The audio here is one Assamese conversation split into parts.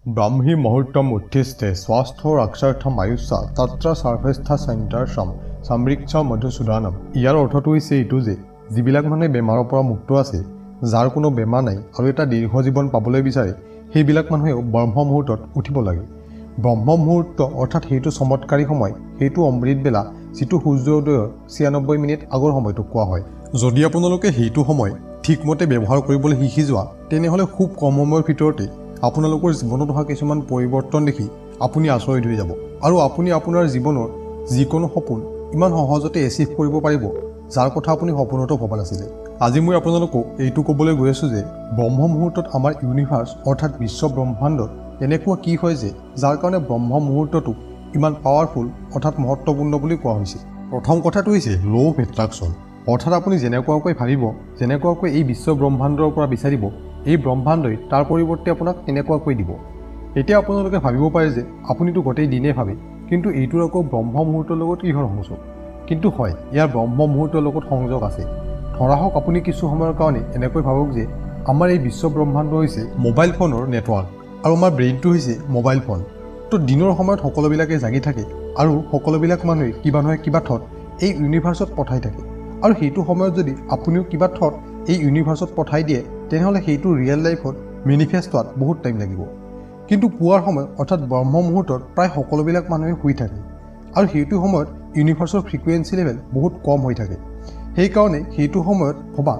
ब्राह्मी मुहूर्तम उत्थिष्टे स्वास्थ्य रक्षार्थम आयुष्या तत्र सर्वेष्ठा सेंटारसम समृक्षा मधुसूदनम। ইয়াৰ অৰ্থটো হৈছে এইটো যে যিবিলাক মানুহে বেমাৰৰ পৰা মুক্ত আছে, যাৰ কোনো বেমাৰ নাই আৰু এটা দীৰ্ঘ জীৱন পাবলৈ বিচাৰে, সেইবিলাক মানুহেও ব্ৰহ্ম মুহূৰ্তত উঠিব লাগে। ব্ৰহ্ম মুহূৰ্ত অৰ্থাৎ সেইটো চমৎকাৰী সময়, সেইটো অমৃত বেলা, যিটো সূৰ্যোদয়ৰ 96 মিনিট আগৰ সময়টো কোৱা হয়। যদি আপোনালোকে সেইটো সময় ঠিকমতে ব্যৱহাৰ কৰিবলৈ শিকি যোৱা, তেনেহ'লে খুব কম সময়ৰ ভিতৰতে আপোনালোকৰ জীৱনত হোৱা কিছুমান পৰিৱৰ্তন দেখি আপুনি আচৰিত হৈ যাব আৰু আপুনি আপোনাৰ জীৱনৰ যিকোনো সপোন ইমান সহজতে এচিভ কৰিব পাৰিব, যাৰ কথা আপুনি সপোনতো ভবা নাছিলে। আজি মই আপোনালোকক এইটো ক'বলৈ গৈ আছোঁ যে ব্ৰহ্ম মুহূৰ্তত আমাৰ ইউনিভাৰ্ছ অৰ্থাৎ বিশ্ব ব্ৰহ্মাণ্ডত এনেকুৱা কি হয় যে যাৰ কাৰণে ব্ৰহ্ম মুহূৰ্তটো ইমান পাৱাৰফুল অৰ্থাৎ মহত্বপূৰ্ণ বুলি কোৱা হৈছে। প্ৰথম কথাটো হৈছে ল' অফ এট্ৰাকশ্যন, অৰ্থাৎ আপুনি যেনেকুৱাকৈ ভাবিব, যেনেকুৱাকৈ এই বিশ্ব ব্ৰহ্মাণ্ডৰ পৰা বিচাৰিব, এই ব্ৰহ্মাণ্ডই তাৰ পৰিৱৰ্তে আপোনাক তেনেকুৱাকৈ দিব। এতিয়া আপোনালোকে ভাবিব পাৰে যে আপুনিতো গোটেই দিনেই ভাবে, কিন্তু এইটোৰ আকৌ ব্ৰহ্ম মুহূৰ্তৰ লগত কিহৰ সংযোগ? কিন্তু হয়, ইয়াৰ ব্ৰহ্ম মুহূৰ্তৰ লগত সংযোগ আছে। ধৰা হওক আপুনি কিছু সময়ৰ কাৰণে এনেকৈ ভাবক যে আমাৰ এই বিশ্ব ব্ৰহ্মাণ্ড হৈছে মোবাইল ফোনৰ নেটৱৰ্ক আৰু আমাৰ ব্ৰেইনটো হৈছে মোবাইল ফোন। তো দিনৰ সময়ত সকলোবিলাকে জাগি থাকে আৰু সকলোবিলাক মানুহে কিবা নহয় কিবা থট এই ইউনিভাৰ্ছত পঠাই থাকে, আৰু সেইটো সময়ত যদি আপুনিও কিবা থট এই ইউনিভাৰ্ছত পঠাই দিয়ে, তেনেহ'লে সেইটো ৰিয়েল লাইফত মেনিফেষ্ট হোৱাত বহুত টাইম লাগিব। কিন্তু পুৱাৰ সময়ত অৰ্থাৎ ব্ৰহ্ম মুহূৰ্তত প্ৰায় সকলোবিলাক মানুহে শুই থাকে আৰু সেইটো সময়ত ইউনিভাৰ্ছৰ ফ্ৰিকুৱেঞ্চি লেভেল বহুত কম হৈ থাকে। সেইকাৰণে সেইটো সময়ত ভবা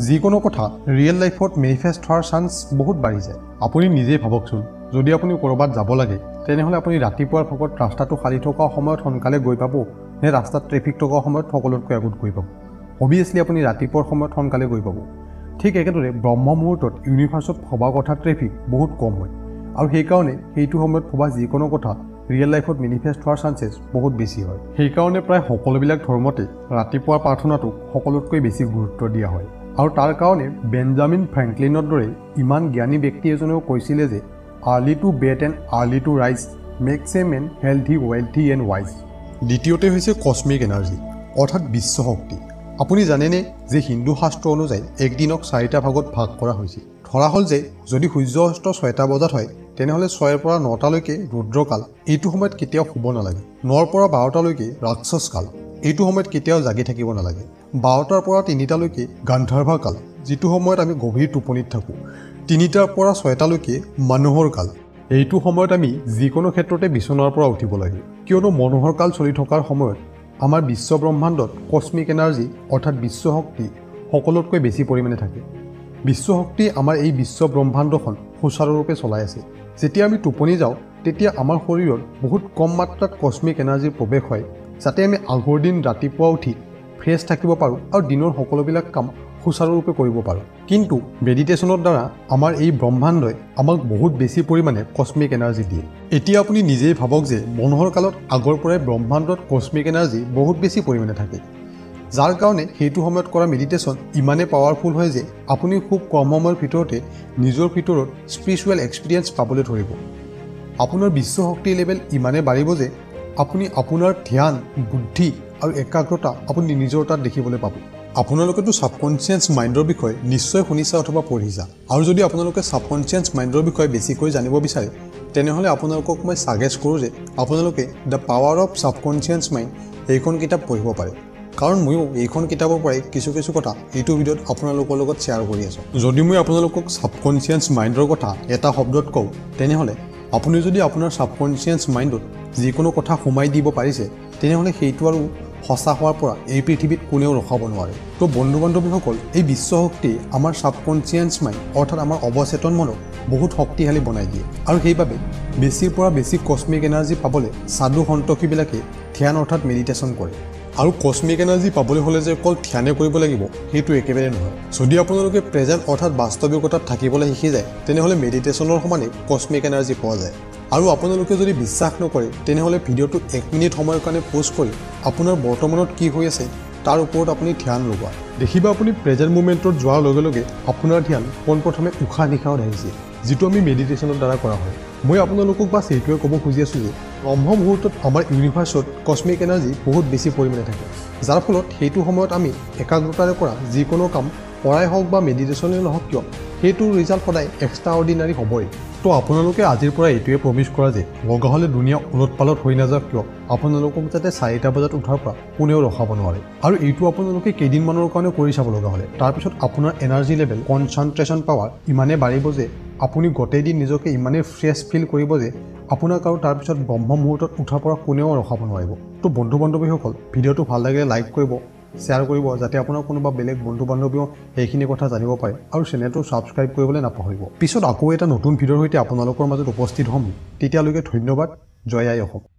যিকোনো কথা ৰিয়েল লাইফত মেনিফেষ্ট হোৱাৰ চান্স বহুত বাঢ়ি যায়। আপুনি নিজেই ভাবকচোন, যদি আপুনি ক'ৰবাত যাব লাগে, তেনেহ'লে আপুনি ৰাতিপুৱাৰ ভাগত ৰাস্তাটো খালী থকা সময়ত সোনকালে গৈ পাব নে ৰাস্তাত ট্ৰেফিক থকা সময়ত সকলোতকৈ আগত গৈ পাব? অভিয়াছলি আপুনি ৰাতিপুৱাৰ সময়ত সোনকালে গৈ পাব। ঠিক একেদৰে ব্ৰহ্ম মুহূৰ্তত ইউনিভাৰ্ছত ভবা কথা ট্ৰেফিক বহুত কম হয়, আৰু সেইকাৰণে সেইটো সময়ত ভবা যিকোনো কথা ৰিয়েল লাইফত মেনিফেষ্ট হোৱাৰ চান্সেছ বহুত বেছি হয়। সেইকাৰণে প্ৰায় সকলোবিলাক ধৰ্মতে ৰাতিপুৱাৰ প্ৰাৰ্থনাটোক সকলোতকৈ বেছি গুৰুত্ব দিয়া হয়। আৰু তাৰ কাৰণে বেঞ্জামিন ফ্ৰেংকলিনৰ দৰে ইমান জ্ঞানী ব্যক্তি এজনেও কৈছিলে যে early to bed and early to rise makes a man healthy, wealthy and wise. দ্বিতীয়তে হৈছে কছমিক এনাৰ্জি অৰ্থাৎ বিশ্ব শক্তি। আপুনি জানেনে যে হিন্দু শাস্ত্ৰ অনুযায়ী একদিনক 4টা ভাগত ভাগ কৰা হৈছে। ধৰা হ'ল যে যদি সূৰ্য অস্ত 6টা বজাত হয়, তেনেহ'লে 6ৰ পৰা 9টালৈকে ৰুদ্ৰকাল, এইটো সময়ত কেতিয়াও শুব নালাগে। 9ৰ পৰা 12টালৈকে ৰাক্ষস কাল, এইটো সময়ত কেতিয়াও জাগি থাকিব নালাগে। 12টাৰ পৰা 3টালৈকে গান্ধৰ্ভ কাল, যিটো সময়ত আমি গভীৰ টোপনিত থাকোঁ। 3টাৰ পৰা 6টালৈকে মানুহৰ কাল, এইটো সময়ত আমি যিকোনো ক্ষেত্ৰতে বিচনাৰ পৰা উঠিব লাগে, কিয়নো মনোহৰ কাল চলি থকাৰ সময়ত আমাৰ বিশ্ব ব্ৰহ্মাণ্ডত কছমিক এনাৰ্জি অৰ্থাৎ বিশ্ব শক্তি সকলোতকৈ বেছি পৰিমাণে থাকে। বিশ্ব শক্তি আমাৰ এই বিশ্ব ব্ৰহ্মাণ্ডখন সুচাৰুৰূপে চলাই আছে। যেতিয়া আমি টোপনি যাওঁ, তেতিয়া আমাৰ শৰীৰত বহুত কম মাত্ৰাত কছমিক এনাৰ্জিৰ প্ৰৱেশ হয়, যাতে আমি আগৰ দিন ৰাতিপুৱা উঠি ফ্ৰেছ থাকিব পাৰোঁ আৰু দিনৰ সকলোবিলাক কাম সুচাৰুৰূপে কৰিব পাৰোঁ। কিন্তু মেডিটেশ্যনৰ দ্বাৰা আমাৰ এই ব্ৰহ্মাণ্ডই আমাক বহুত বেছি পৰিমাণে কছমিক এনাৰ্জি দিয়ে। এতিয়া আপুনি নিজেই ভাবক যে মনোহৰ কালত আগৰ পৰাই ব্ৰহ্মাণ্ডত কছমিক এনাৰ্জি বহুত বেছি পৰিমাণে থাকে, যাৰ কাৰণে সেইটো সময়ত কৰা মেডিটেশ্যন ইমানেই পাৱাৰফুল হয় যে আপুনি খুব কম সময়ৰ ভিতৰতে নিজৰ ভিতৰত স্পিৰিচুৱেল এক্সপিৰিয়েঞ্চ পাবলৈ ধৰিব। আপোনাৰ বিশ্ব শক্তিৰ লেভেল ইমানেই বাঢ়িব যে আপুনি আপোনাৰ ধ্যান, বুদ্ধি আৰু একাগ্ৰতা আপুনি নিজৰ তাত দেখিবলৈ পাব। আপোনালোকেতো ছাবকনচিয়াছ মাইণ্ডৰ বিষয়ে নিশ্চয় শুনিছে অথবা পঢ়িছা, আৰু যদি আপোনালোকে ছাবকনচিয়াছ মাইণ্ডৰ বিষয়ে বেছিকৈ জানিব বিচাৰে, তেনেহ'লে আপোনালোকক মই ছাজেষ্ট কৰোঁ যে আপোনালোকে দ্য পাৱাৰ অফ ছাবকনচিয়াছ মাইণ্ড এইখন কিতাপ পঢ়িব পাৰে, কাৰণ ময়ো এইখন কিতাপৰ পৰাই কিছু কথা এইটো ভিডিঅ'ত আপোনালোকৰ লগত শ্বেয়াৰ কৰি আছোঁ। যদি মই আপোনালোকক ছাবকনচিয়াছ মাইণ্ডৰ কথা এটা শব্দত কওঁ, তেনেহ'লে আপুনি যদি আপোনাৰ ছাবকনচিয়াছ মাইণ্ডত যিকোনো কথা সোমাই দিব পাৰিছে, তেনেহ'লে সেইটো আৰু সঁচা হোৱাৰ পৰা এই পৃথিৱীত কোনেও ৰখাব নোৱাৰে। তো বন্ধু বান্ধৱীসকল, এই বিশ্ব শক্তি আমাৰ ছাবকনচিয়াছ মাইণ্ড অৰ্থাৎ আমাৰ অৱচেতন মনক বহুত শক্তিশালী বনাই দিয়ে, আৰু সেইবাবে বেছিৰ পৰা বেছি কছমিক এনাৰ্জি পাবলৈ সাধু সন্তোষীবিলাকে ধ্যান অৰ্থাৎ মেডিটেশ্যন কৰে। আৰু কছমিক এনাৰ্জি পাবলৈ হ'লে যে অকল ধ্যানে কৰিব লাগিব সেইটো একেবাৰে নহয়। যদি আপোনালোকে প্ৰেজেণ্ট অৰ্থাৎ বাস্তৱিকতাত থাকিবলৈ শিকি যায়, তেনেহ'লে মেডিটেশ্যনৰ সমানে কছমিক এনাৰ্জি পোৱা যায়। আৰু আপোনালোকে যদি বিশ্বাস নকৰে, তেনেহ'লে ভিডিঅ'টো 1 মিনিট সময়ৰ কাৰণে প'জ কৰি আপোনাৰ বৰ্তমানত কি হৈ আছে তাৰ ওপৰত আপুনি ধ্যান লগোৱা। দেখিবা আপুনি প্ৰেজেণ্ট মুমেণ্টত যোৱাৰ লগে লগে আপোনাৰ ধ্যান পোনপ্ৰথমে উশাহ নিশাহত আহিছে, যিটো আমি মেডিটেশ্যনৰ দ্বাৰা কৰা হয়। মই আপোনালোকক বাছ এইটোৱে ক'ব খুজি আছোঁ যে ব্ৰহ্ম মুহূৰ্তত আমাৰ ইউনিভাৰ্ছত কছমিক এনাৰ্জি বহুত বেছি পৰিমাণে থাকে, যাৰ ফলত সেইটো সময়ত আমি একাগ্ৰতাৰে কৰা যিকোনো কাম পঢ়াই হওক বা মেডিটেশ্যনেই নহওক কিয়, সেইটোৰ ৰিজাল্ট সদায় এক্সট্ৰা অৰ্ডিনাৰী হ'বই। তো আপোনালোকে আজিৰ পৰা এইটোৱে প্ৰমিছ কৰা যে লগা হ'লে দুনিয়া উলট পালট হৈ নাযাওক কিয় আপোনালোকক যাতে 4টা বজাত উঠাৰ পৰা কোনেও ৰখাব নোৱাৰে আৰু এইটো আপোনালোকে কেইদিনমানৰ কাৰণে কৰি চাব লগা হ'লে তাৰপিছত আপোনাৰ এনাৰ্জি লেভেল কনচেনট্ৰেশ্যন পাৱাৰ ইমানে বাঢ়িব যে আপুনি গোটেই দিন নিজকে ইমানে ফ্ৰেছ ফিল কৰিব যে আপোনাক আৰু তাৰপিছত ব্ৰহ্ম মুহূৰ্তত উঠাৰ পৰা কোনেও ৰখাব নোৱাৰিব তো বন্ধু বান্ধৱীসকল ভিডিঅ'টো ভাল লাগিলে লাইক কৰিব শ্বেয়াৰ কৰিব যাতে আপোনাৰ কোনোবা বেলেগ বন্ধু বান্ধৱীও এইখিনি কথা জানিব পাৰে আৰু চেনেলটো ছাবস্ক্ৰাইব কৰিবলৈ নাপাহৰিব পিছত আকৌ এটা নতুন ভিডিঅ'ৰ সৈতে আপোনালোকৰ মাজত উপস্থিত হ'ম তেতিয়ালৈকে ধন্যবাদ জয় আই অসম